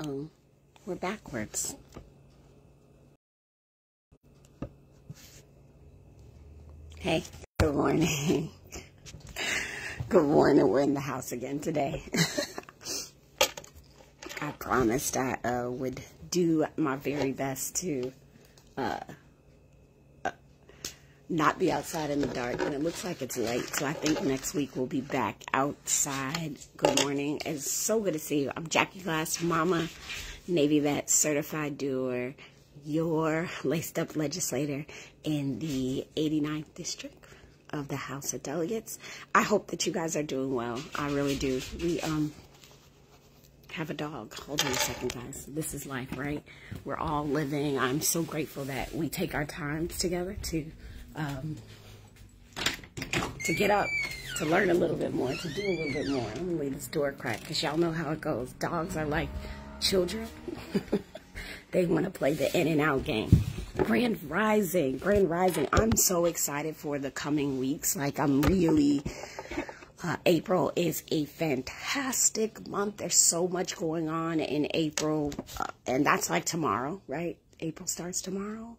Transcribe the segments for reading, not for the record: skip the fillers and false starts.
Uh-oh, we're backwards. Hey, good morning. Good morning. We're in the house again today. I promised I would do my very best to not be outside in the dark, and it looks like it's late, so I think next week we'll be back outside. Good morning. It's so good to see you. I'm Jackie Glass, Mama, Navy Vet, Certified Doer, your laced-up legislator in the 89th District of the House of Delegates. I hope that you guys are doing well. I really do. We have a dog. Hold on a second, guys. This is life, right? We're all living. I'm so grateful that we take our times together to get up, to learn a little bit more, to do a little bit more. I'm gonna leave this door cracked because y'all know how it goes. Dogs are like children. They want to play the in and out game. Grand Rising. I'm so excited for the coming weeks. Like, I'm really, April is a fantastic month. There's so much going on in April, and that's like tomorrow, right? April starts tomorrow.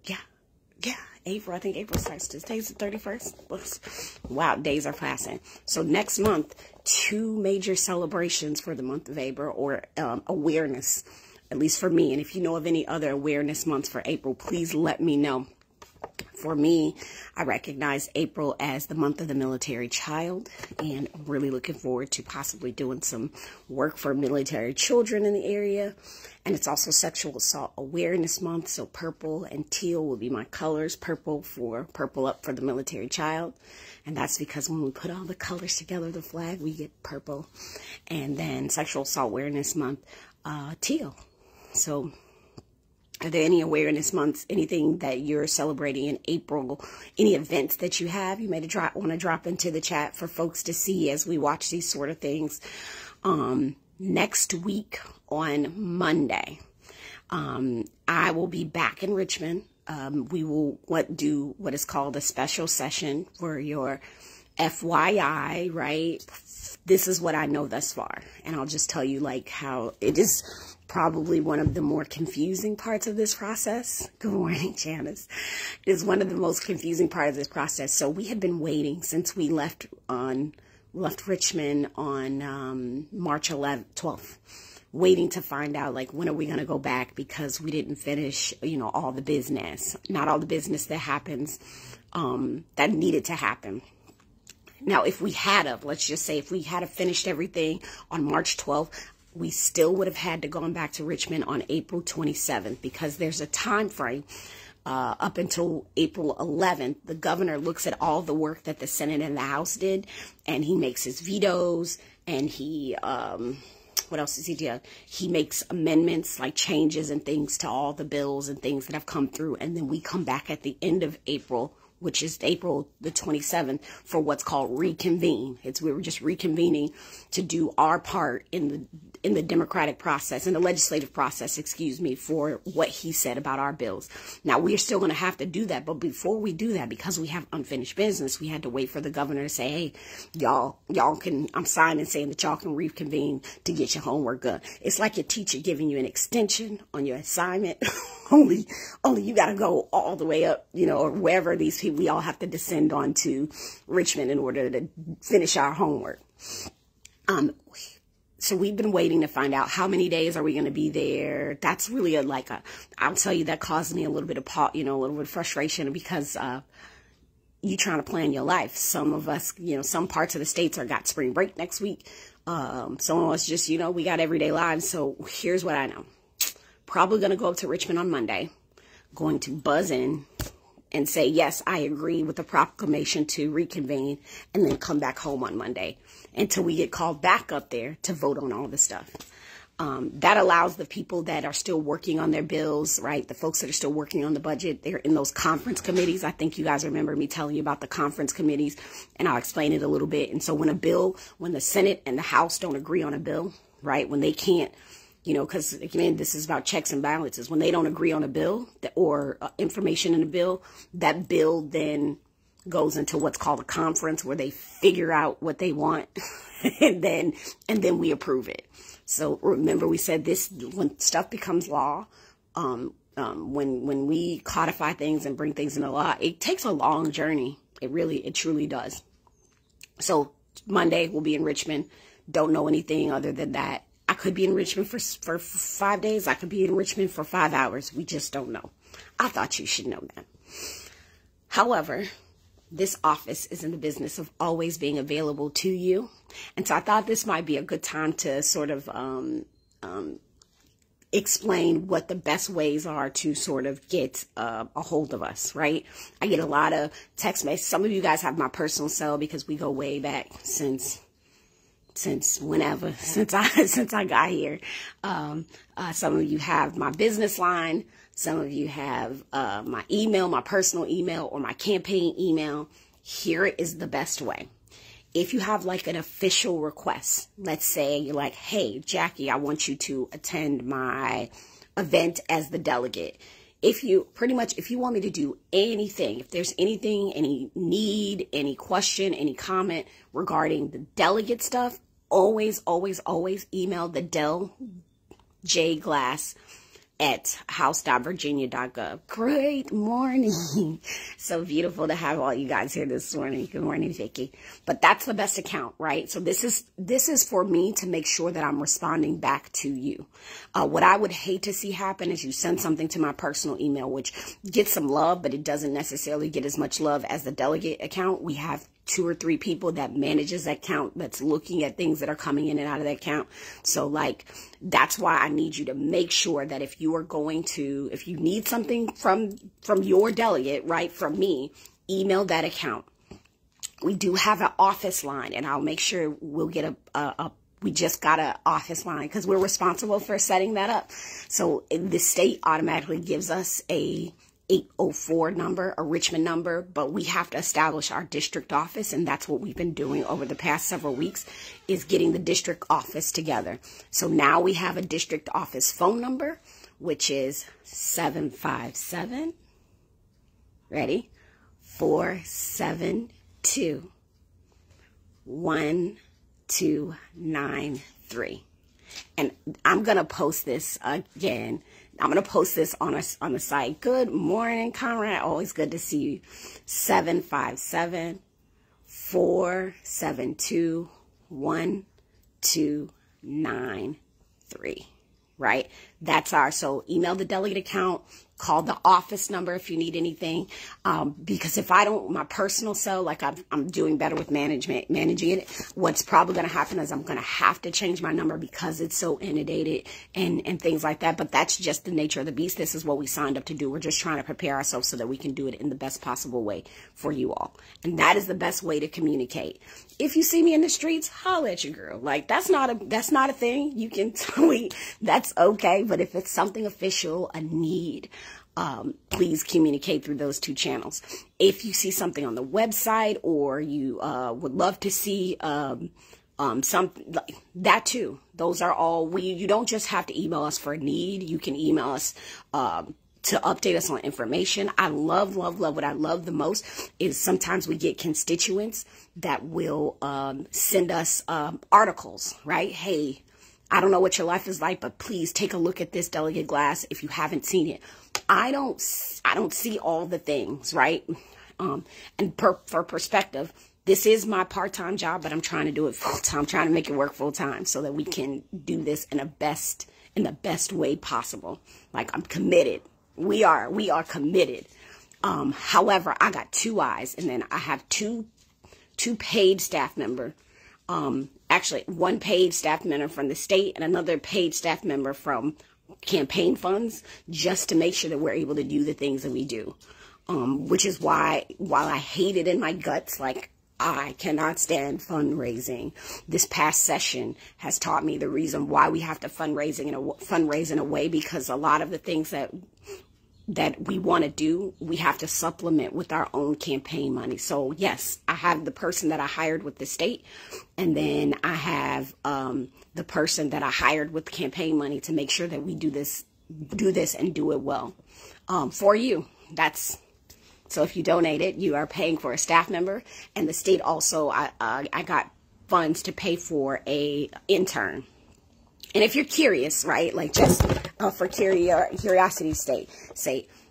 Yeah, April. I think April starts. Today's the 31st. Wow, days are passing. So next month, 2 major celebrations for the month of April, or awareness, at least for me. And if you know of any other awareness months for April, please let me know. For me, I recognize April as the month of the military child, and I'm really looking forward to possibly doing some work for military children in the area. And it's also Sexual Assault Awareness Month, so purple and teal will be my colors. Purple up for the military child, and that's because when we put all the colors together, the flag, we get purple. And then Sexual Assault Awareness Month, teal. So are there any awareness months, anything that you're celebrating in April, any events that you have, you may want to drop into the chat for folks to see as we watch these sort of things. Next week on Monday, I will be back in Richmond. We will do what is called a special session for your FYI, right? This is what I know thus far. And I'll just tell you like how it is probably one of the more confusing parts of this process. Good morning, Janice. It is one of the most confusing parts of this process. So we had been waiting since we left Richmond on March 12th, waiting to find out, like, when are we going to go back, because we didn't finish, all the business, not all the business that happens, that needed to happen. Now, if we had let's just say if we had finished everything on March 12th, we still would have had to gone back to Richmond on April 27th, because there's a time frame up until April 11th. The governor looks at all the work that the Senate and the House did, and he makes his vetoes, and he, what else does he do? He makes amendments, like changes and things to all the bills and things that have come through, and then we come back at the end of April, which is April the 27th, for what's called reconvene. We were just reconvening to do our part in the democratic process, in the legislative process, for what he said about our bills. Now, we're still going to have to do that, but before we do that, because we have unfinished business, we had to wait for the governor to say, hey, y'all can, I'm signing saying that y'all can reconvene to get your homework done. It's like your teacher giving you an extension on your assignment. only you got to go all the way up, or wherever these people, we all have to descend on to Richmond in order to finish our homework. So we've been waiting to find out how many days are we going to be there. That's really I'll tell you, that caused me a little bit of, a little bit of frustration, because you trying to plan your life. Some of us, some parts of the states got spring break next week. Some of us just, we got everyday lives. So here's what I know. Probably going to go up to Richmond on Monday, going to buzz in and say, yes, I agree with the proclamation to reconvene, and then come back home on Monday until we get called back up there to vote on all this stuff. That allows the people that are still working on their bills, right? The folks that are still working on the budget, they're in those conference committees. I think you guys remember me telling you about the conference committees, and I'll explain it a little bit. And so when the Senate and the House don't agree on a bill, right? When they can't, because, again, this is about checks and balances. When they don't agree on a bill or information in a bill, that bill then goes into what's called a conference where they figure out what they want and then we approve it. So remember, we said this, when stuff becomes law, when we codify things and bring things into law, it takes a long journey. It truly does. So Monday we'll be in Richmond. Don't know anything other than that. I could be in Richmond for 5 days. I could be in Richmond for 5 hours. We just don't know. I thought you should know that. However, this office is in the business of always being available to you. And so I thought this might be a good time to sort of explain what the best ways are to sort of get a hold of us, right? I get a lot of text messages. Some of you guys have my personal cell because we go way back since whenever, since I got here. Some of you have my business line. Some of you have my email, my personal email, or my campaign email. Here is the best way. If you have like an official request, let's say you're like, hey, Jackie, I want you to attend my event as the delegate. If you want me to do anything, if there's anything, any need, any question, any comment regarding the delegate stuff, always, always, always email the Del J Glass at house.virginia.gov. Great morning. So beautiful to have all you guys here this morning. Good morning, Vicki. But that's the best account, right? So this is for me to make sure that I'm responding back to you. What I would hate to see happen is you send something to my personal email, which gets some love, but it doesn't necessarily get as much love as the delegate account. We have 2 or 3 people that manages that account, that's looking at things that are coming in and out of that account. So like, that's why I need you to make sure that if you need something from your delegate, right, from me, email that account. We do have an office line, and I'll make sure we'll get we just got an office line because we're responsible for setting that up. So the state automatically gives us a 804 number, a Richmond number, but we have to establish our district office, and that's what we've been doing over the past several weeks, is getting the district office together. So now we have a district office phone number, which is 757, ready, 472 1293. And I'm going to post this again. I'm going to post this on the site. Good morning, Conrad. Always good to see you. 757-472-1293. Right? That's so email the delegate account, call the office number if you need anything. Because if I don't, my personal cell, like I'm doing better with managing it, what's probably going to happen is I'm going to have to change my number because it's so inundated and things like that. But that's just the nature of the beast. This is what we signed up to do. We're just trying to prepare ourselves so that we can do it in the best possible way for you all. And that is the best way to communicate. If you see me in the streets, holler at your girl. Like, that's not a thing. You can tweet. That's okay. But if it's something official, a need, please communicate through those 2 channels. If you see something on the website, or you would love to see something like that too, those are all you don't just have to email us for a need. You can email us to update us on information. I love what I love the most is sometimes we get constituents that will send us articles, right? Hey, I don't know what your life is like, but please take a look at this Delegate Glass if you haven't seen it. I don't see all the things, right? And for perspective, this is my part-time job, but I'm trying to do it full-time. I'm trying to make it work full-time so that we can do this in the best way possible. Like, I'm committed. We are committed. However, I got 2 eyes, and then I have two paid staff member. Actually, 1 paid staff member from the state and another paid staff member from campaign funds, just to make sure that we're able to do the things that we do. Which is why, while I hate it in my guts, like, I cannot stand fundraising, this past session has taught me the reason why we have to fundraise in a way, because a lot of the things that we want to do, we have to supplement with our own campaign money. So yes, I have the person that I hired with the state, and then I have the person that I hired with campaign money to make sure that we do this and do it well for you. That's So if you donate it, you are paying for a staff member, and the state also, I got funds to pay for a intern. And if you're curious, right, like just for curiosity's sake,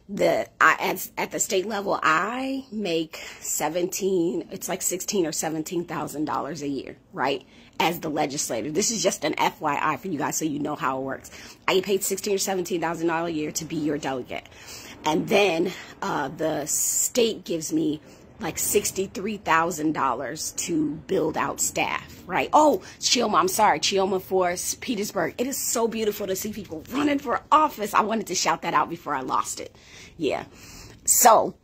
at the state level, I make it's like $16,000 or $17,000 a year, right? As the legislator. This is just an FYI for you guys so you know how it works. I get paid $16,000 or $17,000 a year to be your delegate. And then the state gives me like $63,000 to build out staff, right? Oh, Chioma for Petersburg. It is so beautiful to see people running for office. I wanted to shout that out before I lost it. Yeah. So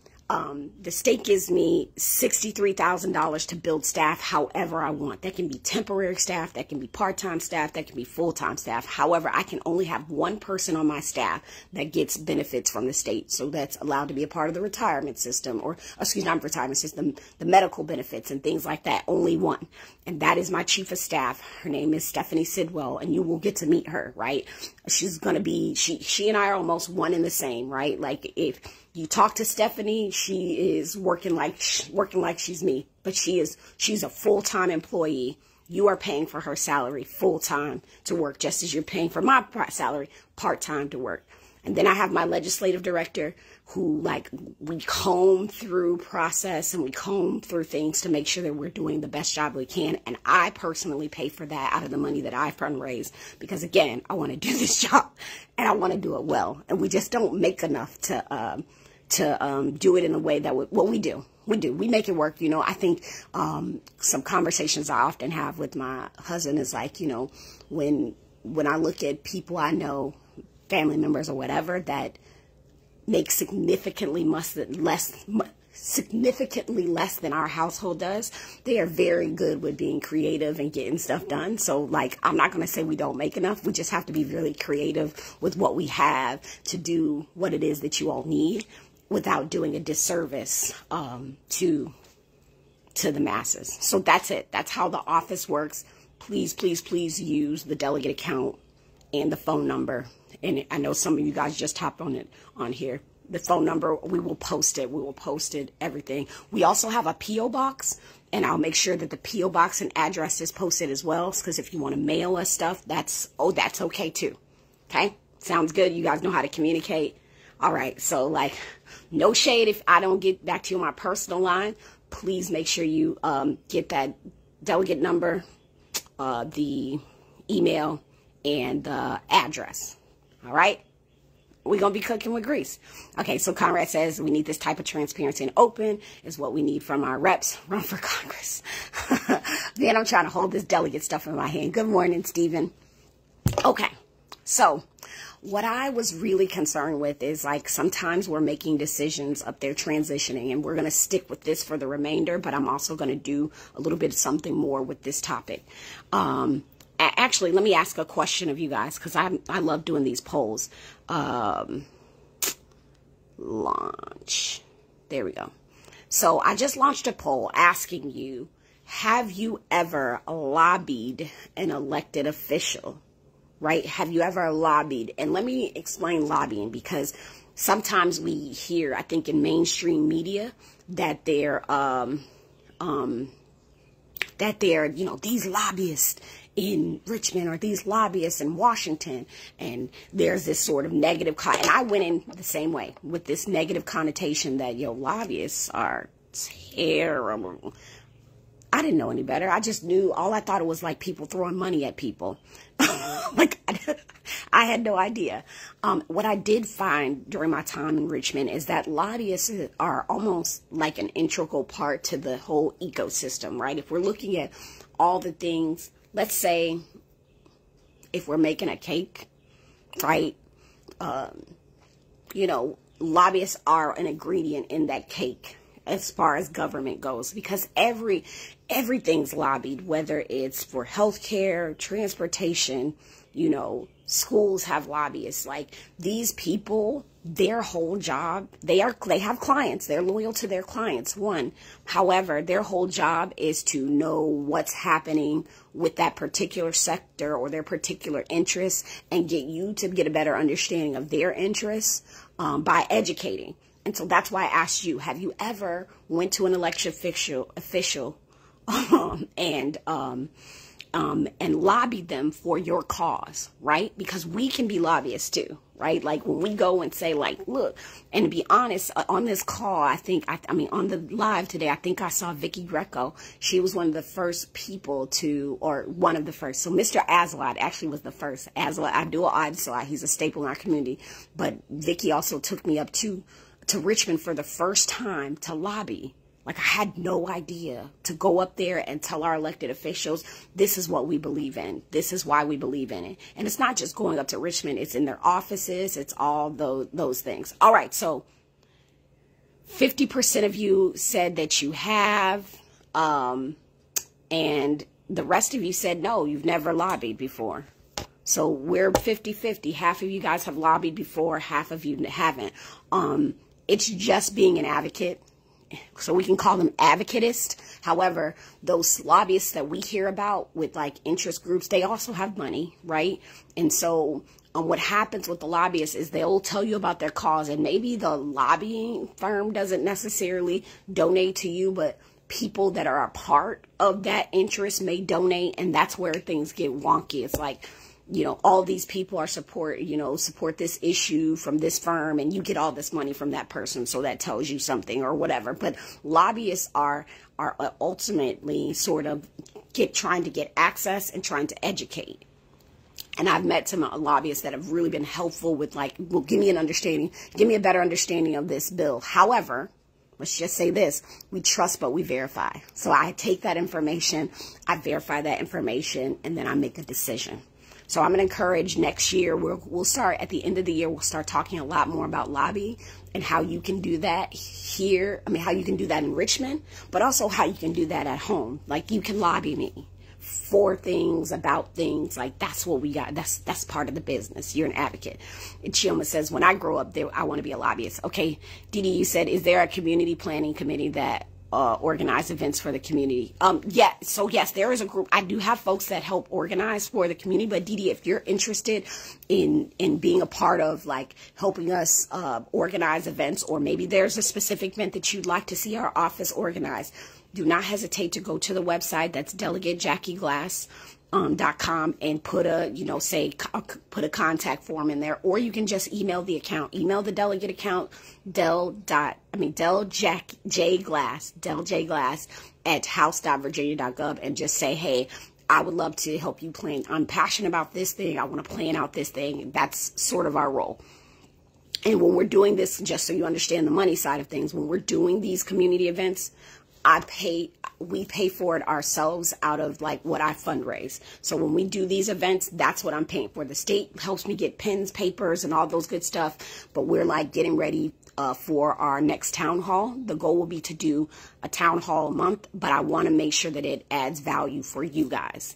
the state gives me $63,000 to build staff however I want. That can be temporary staff, that can be part-time staff, that can be full-time staff. However, I can only have one person on my staff that gets benefits from the state. So that's allowed to be a part of the retirement system, or excuse me, not retirement system, the medical benefits and things like that. Only one. And that is my chief of staff. Her name is Stephanie Sidwell, and you will get to meet her, right? She's going to be, she and I are almost one and the same, right? Like if you talk to Stephanie, she is working like she's me, but she's a full-time employee. You are paying for her salary full-time to work, just as you're paying for my salary part-time to work. And then I have my legislative director who, like, we comb through process and we comb through things to make sure that we're doing the best job we can. And I personally pay for that out of the money that I've fundraised because, again, I want to do this job and I want to do it well. And we just don't make enough to do it in a way that we do. We make it work. You know, I think some conversations I often have with my husband is like, you know, when I look at people I know, family members or whatever, that make significantly less than our household does, they are very good with being creative and getting stuff done. So, like, I'm not going to say we don't make enough. We just have to be really creative with what we have to do what it is that you all need without doing a disservice to the masses. So that's it. That's how the office works. Please, please, please use the delegate account and the phone number. And I know some of you guys just hopped on here. The phone number, we will post it. We will post it, everything. We also have a P.O. box, and I'll make sure that the P.O. box and address is posted as well, because if you want to mail us stuff, that's okay too. Okay? Sounds good. You guys know how to communicate. All right. So, like, no shade if I don't get back to you on my personal line. Please make sure you get that delegate number, the email, and the address. All right? We're going to be cooking with grease. Okay, so Conrad says we need this type of transparency and open is what we need from our reps. Run for Congress. Then I'm trying to hold this delegate stuff in my hand. Good morning, Stephen. Okay, so what I was really concerned with is, like, sometimes we're making decisions up there transitioning, and we're going to stick with this for the remainder, but I'm also going to do a little bit of something more with this topic. Actually, let me ask a question of you guys, because I love doing these polls. Launch. There we go. So I just launched a poll asking you, have you ever lobbied an elected official? Right? Have you ever lobbied? And let me explain lobbying, because sometimes we hear, I think in mainstream media, that they're, you know, these lobbyists in Richmond or these lobbyists in Washington, and there's this sort of negative, and I went in the same way with this negative connotation that, yo, lobbyists are terrible. I didn't know any better. I just knew, all I thought it was like people throwing money at people. Like, I had no idea. What I did find during my time in Richmond is that lobbyists are almost like an integral part to the whole ecosystem, right? If we're looking at all the things, let's say if we're making a cake, right? You know, lobbyists are an ingredient in that cake as far as government goes, because everything's lobbied, whether it's for healthcare, transportation, you know, schools have lobbyists. Like, these people, their whole job, they have clients, they're loyal to their clients, one. However, their whole job is to know what's happening with that particular sector or their particular interests, and get you to get a better understanding of their interests by educating. And so that's why I asked you, have you ever went to an election official and lobbied them for your cause, right? Because we can be lobbyists too, right? Like when we go and say like, look, and to be honest, on this call, I mean, on the live today, I think I saw Vicky Greco. She was one of the first people or one of the first. So Mr. Aslad actually was the first. Abdul Aslad, he's a staple in our community. But Vicky also took me up to Richmond for the first time to lobby. Like, I had no idea, to go up there and tell our elected officials, this is what we believe in. This is why we believe in it. And it's not just going up to Richmond. It's in their offices. It's all those things. All right. So 50% of you said that you have, and the rest of you said, no, you've never lobbied before. So we're 50-50. Half of you guys have lobbied before. Half of you haven't. It's just being an advocate. So we can call them advocatists. However, those lobbyists that we hear about with like interest groups, they also have money, right? And so what happens with the lobbyists is they'll tell you about their cause, and maybe the lobbying firm doesn't necessarily donate to you, but people that are a part of that interest may donate, and that's where things get wonky. It's like, you know, all these people are support this issue from this firm, and you get all this money from that person. So that tells you something or whatever. But lobbyists are ultimately sort of trying to get access and trying to educate. And I've met some lobbyists that have really been helpful with like, well, give me a better understanding of this bill. However, let's just say this, we trust but we verify. So I take that information, I verify that information, and then I make a decision. So I'm going to encourage next year, we'll start at the end of the year, we'll start talking a lot more about lobbying and how you can do that here. I mean, how you can do that in Richmond, but also how you can do that at home. Like, you can lobby me for things, about things. Like, that's what we got. That's part of the business. You're an advocate. And Chioma says, when I grow up, I want to be a lobbyist. Okay, Dee Dee, you said, is there a community planning committee that organize events for the community? Yeah, so yes, there is a group. I do have folks that help organize for the community, but Dee Dee, if you're interested in being a part of like helping us organize events, or maybe there's a specific event that you'd like to see our office organize, do not hesitate to go to the website. That's delegatejackieglass.com and put a contact form in there, or you can just email the account. Email the delegate account, deljglass at house.virginia.gov, and just say, hey, I would love to help you plan. I'm passionate about this thing. I want to plan out this thing. That's sort of our role. And when we're doing this, just so you understand the money side of things, when we're doing these community events, we pay for it ourselves out of like what I fundraise. So when we do these events, that's what I'm paying for. The state helps me get pens, papers, and all those good stuff. But we're like getting ready for our next town hall. The goal will be to do a town hall a month, but I want to make sure that it adds value for you guys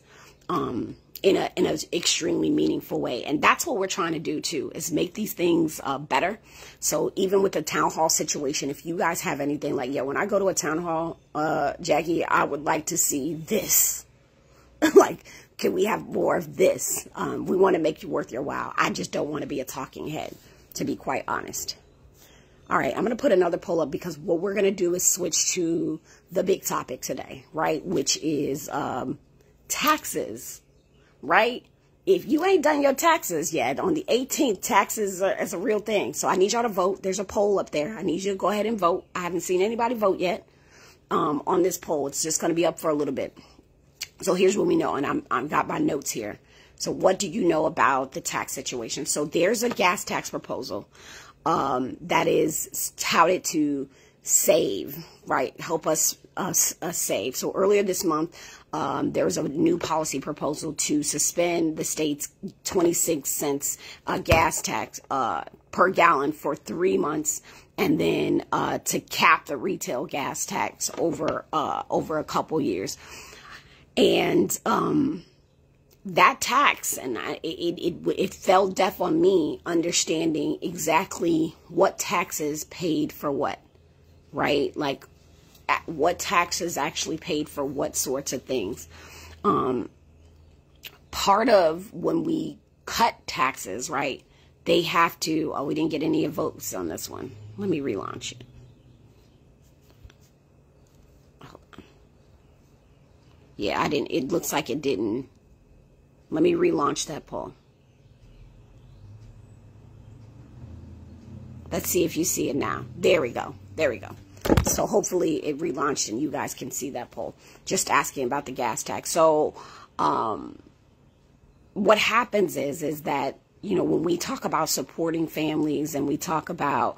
in an extremely meaningful way. And that's what we're trying to do too, is make these things better. So even with the town hall situation, if you guys have anything like, yeah, when I go to a town hall, Jackie, I would like to see this. Like, can we have more of this? We want to make you worth your while. I just don't want to be a talking head, to be quite honest. All right, I'm going to put another poll up, because what we're going to do is switch to the big topic today, right? Which is taxes. Right? If you ain't done your taxes yet, on the 18th, taxes is a real thing. So I need y'all to vote. There's a poll up there. I need you to go ahead and vote. I haven't seen anybody vote yet on this poll. It's just going to be up for a little bit. So here's what we know, and I've got my notes here. So what do you know about the tax situation? So there's a gas tax proposal that is touted to save, right? Help us save. So earlier this month, there was a new policy proposal to suspend the state's 26 cents gas tax per gallon for 3 months, and then to cap the retail gas tax over a couple years. And that tax, and it fell deaf on me understanding exactly what taxes paid for what, right? Like, what taxes actually paid for what sorts of things. Part of when we cut taxes, right, they have to, we didn't get any votes on this one. Let me relaunch it. Hold on. Yeah, I didn't. It looks like it didn't. Let me relaunch that poll. Let's see if you see it now. There we go. There we go. So hopefully it relaunched and you guys can see that poll. Just asking about the gas tax. So what happens is that, you know, when we talk about supporting families and we talk about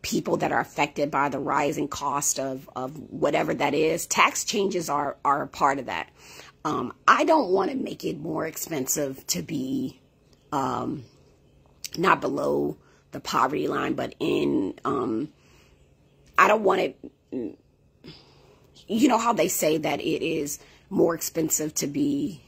people that are affected by the rising cost of whatever that is, tax changes are a part of that. I don't want to make it more expensive to be not below the poverty line, but in, I don't want it, you know how they say that it is more expensive to be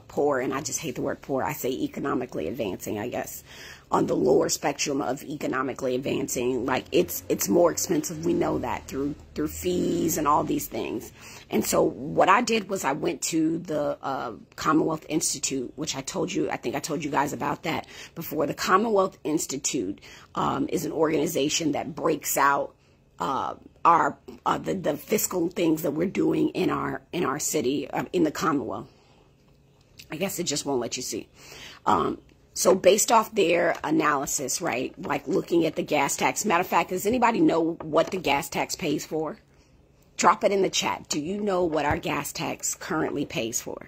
poor, and I just hate the word poor. I say economically advancing, I guess, on the lower spectrum of economically advancing. Like it's more expensive. We know that through fees and all these things. And so what I did was I went to the Commonwealth Institute, which I think I told you guys about that before. The Commonwealth Institute is an organization that breaks out the fiscal things that we're doing in our city, in the Commonwealth. I guess it just won't let you see. So based off their analysis, right, like looking at the gas tax. Matter of fact, does anybody know what the gas tax pays for? Drop it in the chat. Do you know what our gas tax currently pays for?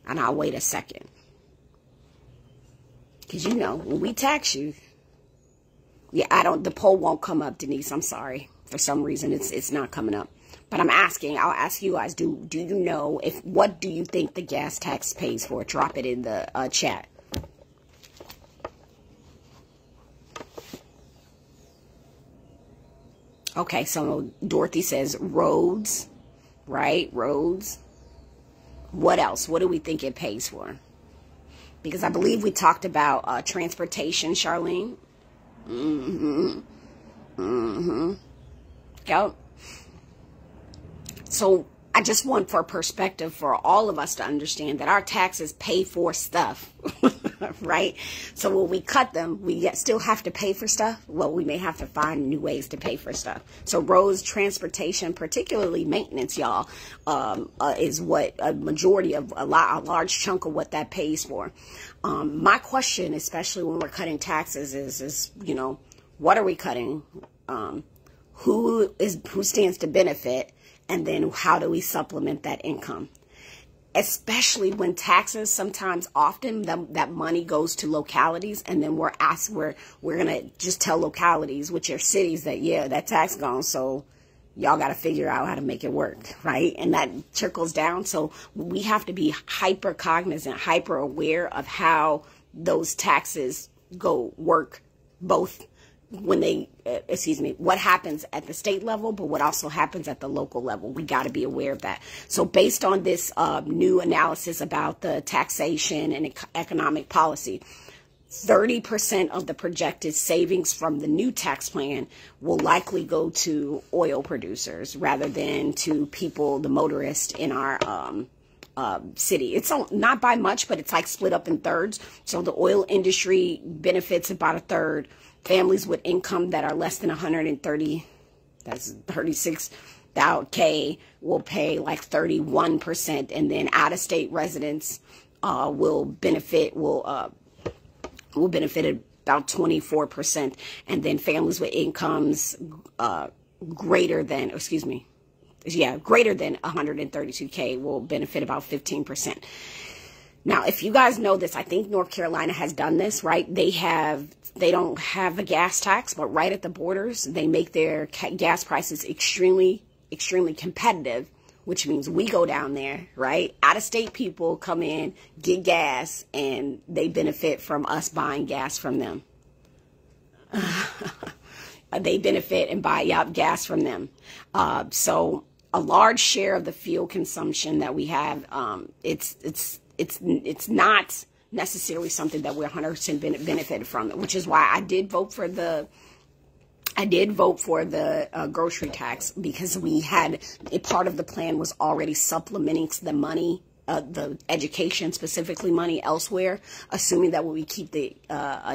And I'll wait a second. Because you know, when we tax you, yeah, the poll won't come up, Denise. I'm sorry. For some reason, it's not coming up. But I'll ask you guys, do you know what do you think the gas tax pays for? Drop it in the chat. Okay, so Dorothy says roads, right? Roads. What else? What do we think it pays for? Because I believe we talked about transportation, Charlene. Yep. So I just want for perspective for all of us to understand that our taxes pay for stuff, right? So when we cut them, we still have to pay for stuff. Well, we may have to find new ways to pay for stuff. So roads, transportation, particularly maintenance, y'all, is what a majority of a large chunk of what that pays for. My question, especially when we're cutting taxes, is you know, what are we cutting? Who stands to benefit? And then how do we supplement that income? Especially when taxes, often that money goes to localities, and then we're going to just tell localities, which are cities, that, yeah, that tax gone, so y'all got to figure out how to make it work, right? And that trickles down. So we have to be hyper cognizant, hyper aware of how those taxes work, both when they, what happens at the state level, but what also happens at the local level. We got to be aware of that. So based on this new analysis about the taxation and economic policy, 30% of the projected savings from the new tax plan will likely go to oil producers rather than to people, the motorists in our city. It's not by much, but it's like split up in thirds. So the oil industry benefits about a third. Families with income that are less than 130, that's 36,000 will pay like 31%, and then out-of-state residents will benefit about 24%, and then families with incomes greater than 132K will benefit about 15%. Now, if you guys know this, I think North Carolina has done this, right? They don't have a gas tax, but right at the borders, they make their gas prices extremely, extremely competitive, which means we go down there, right? Out-of-state people come in, get gas, and they benefit from us buying gas from them. They benefit and buy gas from them. So a large share of the fuel consumption that we have, it's not necessarily something that we're 100% benefited from, which is why I did vote for the grocery tax, because we had a part of the plan was already supplementing the money the education specifically money elsewhere, assuming that we keep the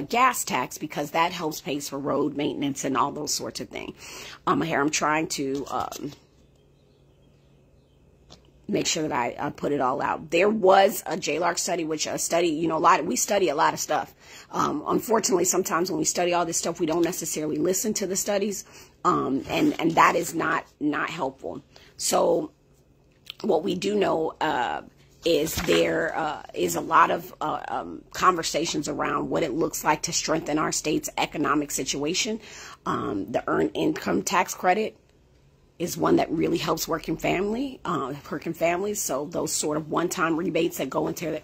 gas tax, because that helps pay for road maintenance and all those sorts of things. Here I'm trying to make sure that I put it all out. There was a JLARC study, which we study a lot of stuff. Unfortunately, sometimes when we study all this stuff, we don't necessarily listen to the studies, and that is not helpful. So what we do know is there is a lot of conversations around what it looks like to strengthen our state's economic situation. The earned income tax credit is one that really helps working families. So those sort of one-time rebates that go into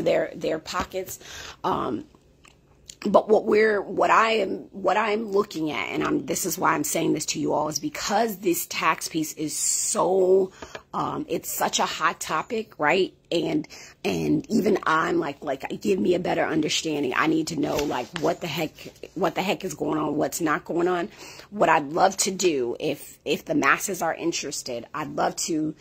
their pockets. But what I am looking at, and this is why I'm saying this to you all, is because this tax piece is so it's such a hot topic, right? And even I'm like give me a better understanding. I need to know like what the heck is going on, what's not going on. What I'd love to do, if the masses are interested, I'd love to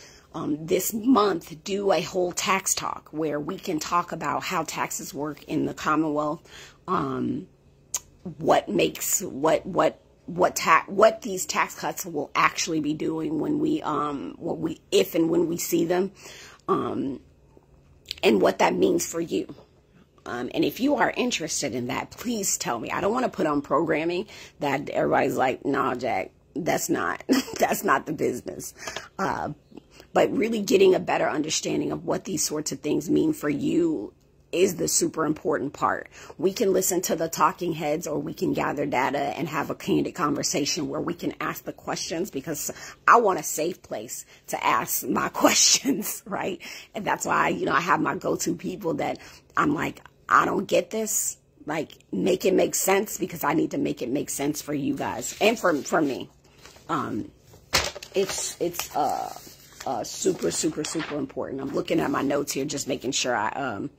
this month do a whole tax talk where we can talk about how taxes work in the Commonwealth. What these tax cuts will actually be doing when we see them, and what that means for you. And if you are interested in that, please tell me. I don't want to put on programming that everybody's like, nah, Jack, that's not the business. But really getting a better understanding of what these sorts of things mean for you is the super important part. We can listen to the talking heads, or we can gather data and have a candid conversation where we can ask the questions, because I want a safe place to ask my questions, right? And that's why, I have my go-to people that I'm like, I don't get this. Like, make it make sense, because I need to make it make sense for you guys and for me. It's super, super, super important. I'm looking at my notes here, just making sure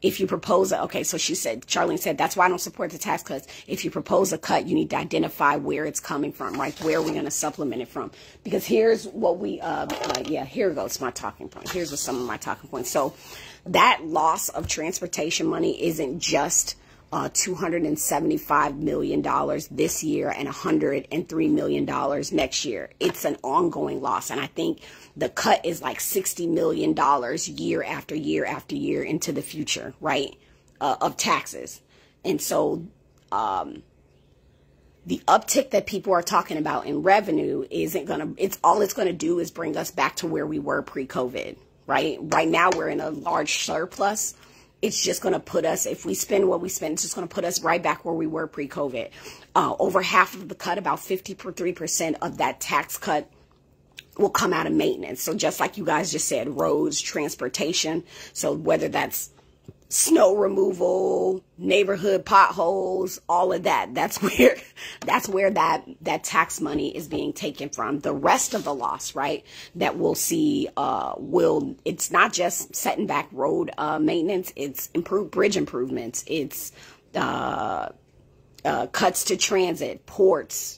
if you propose okay, so Charlene said, that's why I don't support the tax cuts. If you propose a cut, you need to identify where it's coming from, right? Where are we going to supplement it from? Because here's what here goes my talking point. Here's some of my talking points. So that loss of transportation money isn't just $275 million this year and $103 million next year. It's an ongoing loss. And I think the cut is like $60 million year after year after year into the future, right, of taxes. And so the uptick that people are talking about in revenue all it's going to do is bring us back to where we were pre-COVID, right? Right now we're in a large surplus. It's just going to put us, if we spend what we spend, it's just going to put us right back where we were pre-COVID. Over half of the cut, about 53% of that tax cut will come out of maintenance. So just like you guys just said, roads, transportation. So whether that's snow removal, neighborhood potholes, all of that, that's where that tax money is being taken from. The rest of the loss, right, that we'll see, it's not just setting back road maintenance, it's improved bridge improvements, it's cuts to transit, ports,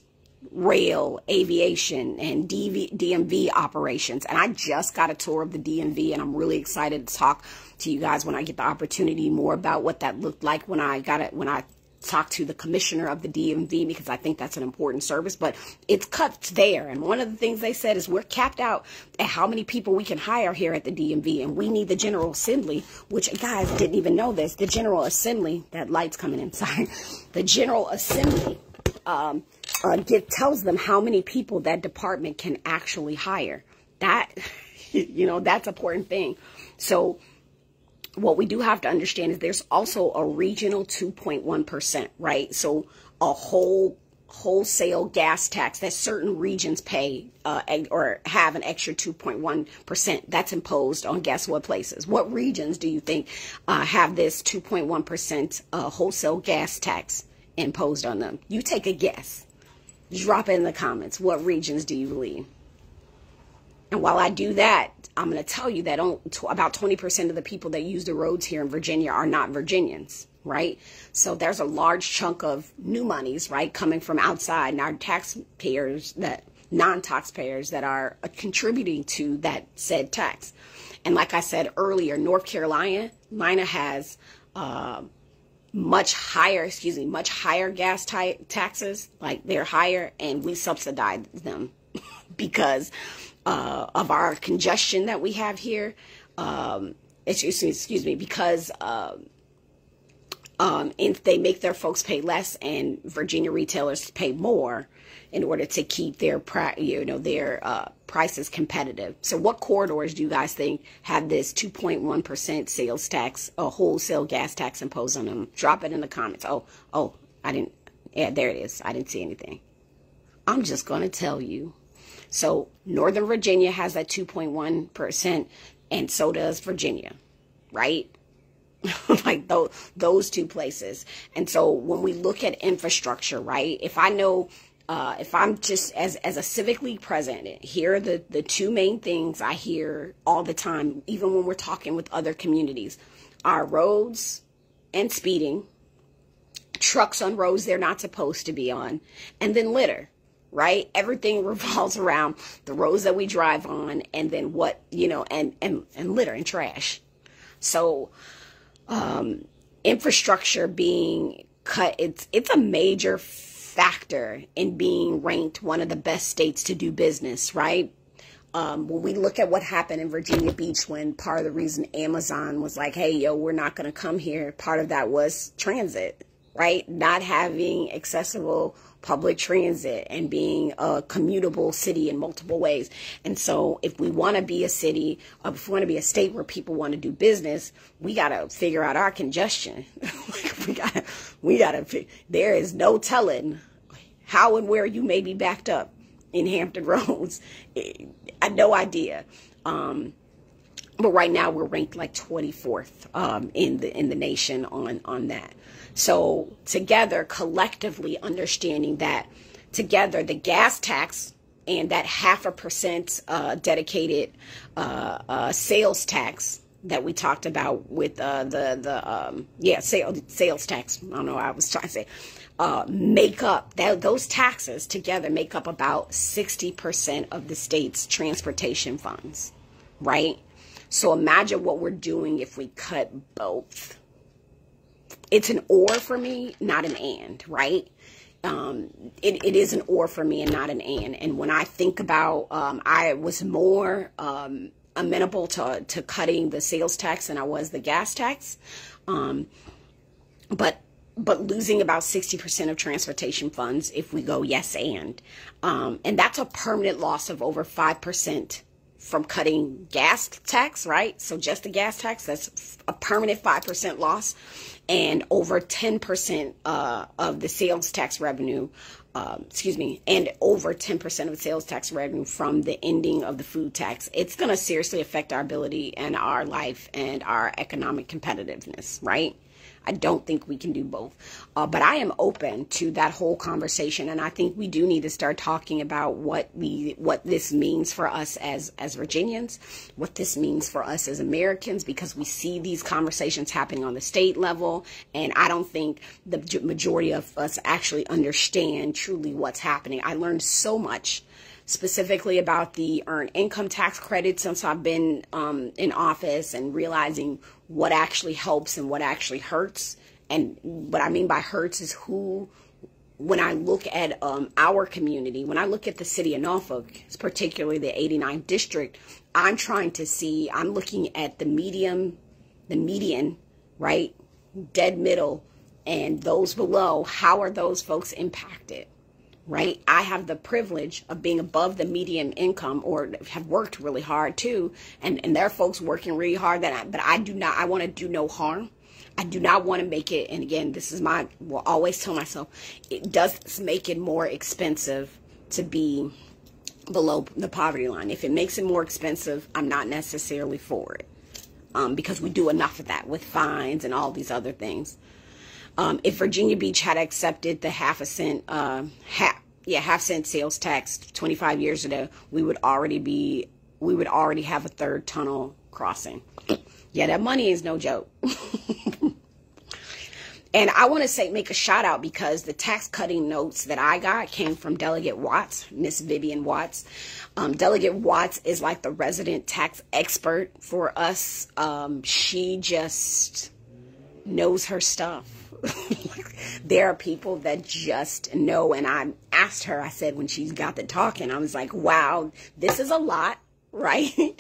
rail, aviation, and DMV operations. And I just got a tour of the DMV, and I'm really excited to talk to you guys when I get the opportunity more about what that looked like when I talked to the commissioner of the DMV, because I think that's an important service. But it's cuts there, and one of the things they said is we're capped out at how many people we can hire here at the DMV, and we need the General Assembly, which guys didn't even know this. The General Assembly, that light's coming inside, the General Assembly tells them how many people that department can actually hire. That, that's an important thing. So what we do have to understand is there's also a regional 2.1%, right? So a wholesale gas tax that certain regions pay or have an extra 2.1% that's imposed on guess what places. What regions do you think have this 2.1% wholesale gas tax imposed on them? You take a guess. Drop it in the comments. What regions do you believe? And while I do that, I'm going to tell you that about 20% of the people that use the roads here in Virginia are not Virginians, right? So there's a large chunk of new monies, right, coming from outside. And our taxpayers, that non-taxpayers that are contributing to that said tax. And like I said earlier, North Carolina has much higher gas taxes, like they're higher, and we subsidize them because of our congestion that we have here. Excuse me, because if they make their folks pay less and Virginia retailers pay more in order to keep their prices competitive. So what corridors do you guys think have this 2.1% sales tax, a wholesale gas tax imposed on them? Drop it in the comments. Oh, yeah, there it is. I didn't see anything. I'm just going to tell you. So Northern Virginia has that 2.1%, and so does Virginia, right? Like those two places. And so when we look at infrastructure, right, if I know, if I'm just as a civic league president, here are the two main things I hear all the time, even when we're talking with other communities, are roads and speeding, trucks on roads they're not supposed to be on, and then litter. Right? Everything revolves around the roads that we drive on, and then and litter and trash. So, infrastructure being cut, it's a major factor in being ranked one of the best states to do business, right? When we look at what happened in Virginia Beach, when part of the reason Amazon was like, hey, yo, we're not going to come here, part of that was transit, right? Not having accessible public transit and being a commutable city in multiple ways. And so if we want to be a city, or if we want to be a state where people want to do business, we got to figure out our congestion. There is no telling how and where you may be backed up in Hampton Roads. I had no idea. But right now we're ranked like 24th in the nation on that. So together, collectively understanding that together, the gas tax and that 0.5% dedicated sales tax that we talked about with sales tax. I don't know what I was trying to say. Those taxes together make up about 60% of the state's transportation funds, right? So imagine what we're doing if we cut both. It's an or for me, not an and, right? It is an or for me and not an and. And when I think about, I was more amenable to cutting the sales tax than I was the gas tax. But losing about 60% of transportation funds if we go yes and that's a permanent loss of over 5% from cutting gas tax, right? So just the gas tax, that's a permanent 5% loss, and over 10% of the sales tax revenue, and over 10% of the sales tax revenue from the ending of the food tax. It's going to seriously affect our ability and our life and our economic competitiveness, right? I don't think we can do both. But I am open to that whole conversation. And I think we do need to start talking about what this means for us as Virginians, what this means for us as Americans, because we see these conversations happening on the state level. And I don't think the majority of us actually understand truly what's happening. I learned so much specifically about the earned income tax credit since I've been in office, and realizing what actually helps and what actually hurts. And what I mean by hurts is when I look at our community, when I look at the city of Norfolk, particularly the 89th district, I'm looking at the median, right? Dead middle, and those below. How are those folks impacted? Right? I have the privilege of being above the median income, or have worked really hard too. And there are folks working really hard but I want to do no harm. I do not want to make it. And again, this is will always tell myself, it does make it more expensive to be below the poverty line. If it makes it more expensive, I'm not necessarily for it. Because we do enough of that with fines and all these other things. If Virginia Beach had accepted the half-cent sales tax 25 years ago, we would already have a third tunnel crossing. Yeah, that money is no joke. And I want to make a shout out because the tax cutting notes that I got came from Delegate Watts, Miss Vivian Watts. Delegate Watts is like the resident tax expert for us. She just knows her stuff. There are people that just know. And I asked her, I said, when she got to talking, I was like, wow, this is a lot, right?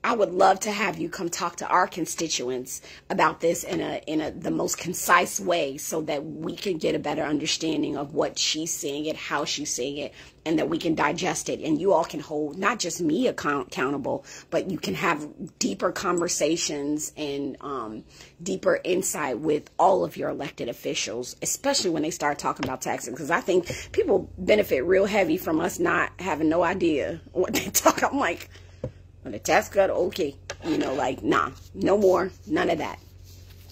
I would love to have you come talk to our constituents about this in the most concise way so that we can get a better understanding of what she's seeing it, how she's seeing it, and that we can digest it. And you all can hold not just me accountable, but you can have deeper conversations and deeper insight with all of your elected officials, especially when they start talking about taxes. Because I think people benefit real heavy from us not having no idea what they talk. I'm like, the tax cut, okay, you know, like, nah, no more, none of that.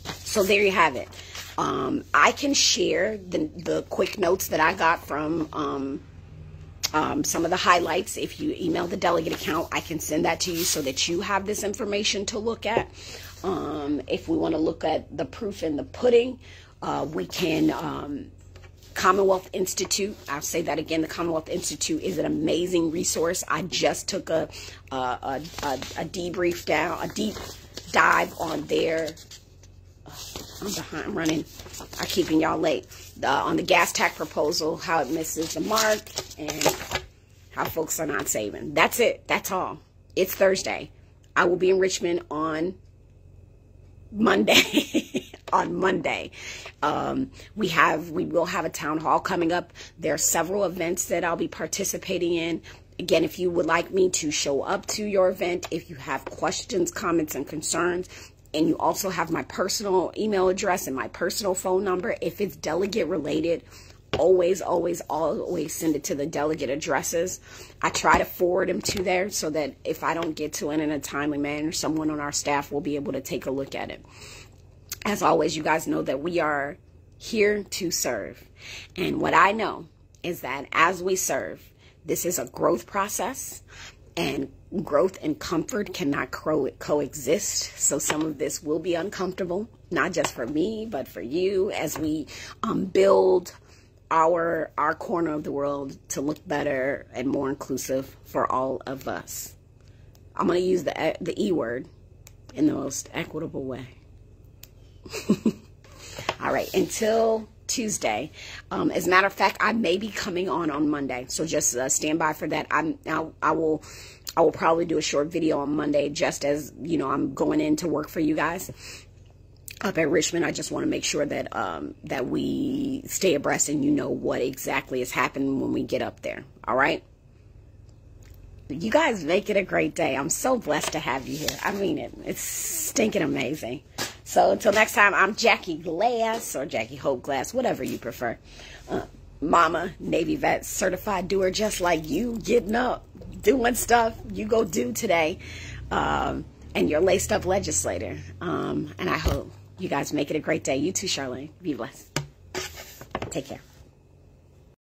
So there you have it. I can share the quick notes that I got from some of the highlights. If you email the delegate account, I can send that to you so that you have this information to look at. If we want to look at the proof in the pudding, we can... Commonwealth Institute. I'll say that again. The Commonwealth Institute is an amazing resource. I just took a debrief down, a deep dive on their. I'm behind. I'm running. I'm keeping y'all late. On the gas tax proposal, how it misses the mark, and how folks are not saving. That's it. That's all. It's Thursday. I will be in Richmond on Monday. On Monday. We will have a town hall coming up. There are several events that I'll be participating in. Again, if you would like me to show up to your event, if you have questions, comments, and concerns, and you also have my personal email address and my personal phone number, if it's delegate related, always send it to the delegate addresses. I try to forward them to there so that if I don't get to it in a timely manner, someone on our staff will be able to take a look at it. As always, you guys know that we are here to serve. And what I know is that as we serve, this is a growth process, and growth and comfort cannot coexist. So some of this will be uncomfortable, not just for me, but for you as we build our corner of the world to look better and more inclusive for all of us. I'm going to use the E word in the most equitable way. All right, until Tuesday. As a matter of fact, I may be coming on Monday, so just stand by for that. I will probably do a short video on Monday, just as you know I'm going in to work for you guys up at Richmond. I just want to make sure that that we stay abreast and you know what exactly is happening when we get up there. All right. You guys make it a great day. I'm so blessed to have you here. I mean it. It's stinking amazing. So until next time, I'm Jackie Glass, or Jackie Hope Glass, whatever you prefer. Mama, Navy vet, certified doer just like you, getting up, doing stuff you go do today, and your laced up legislator. And I hope you guys make it a great day. You too, Charlene. Be blessed. Take care.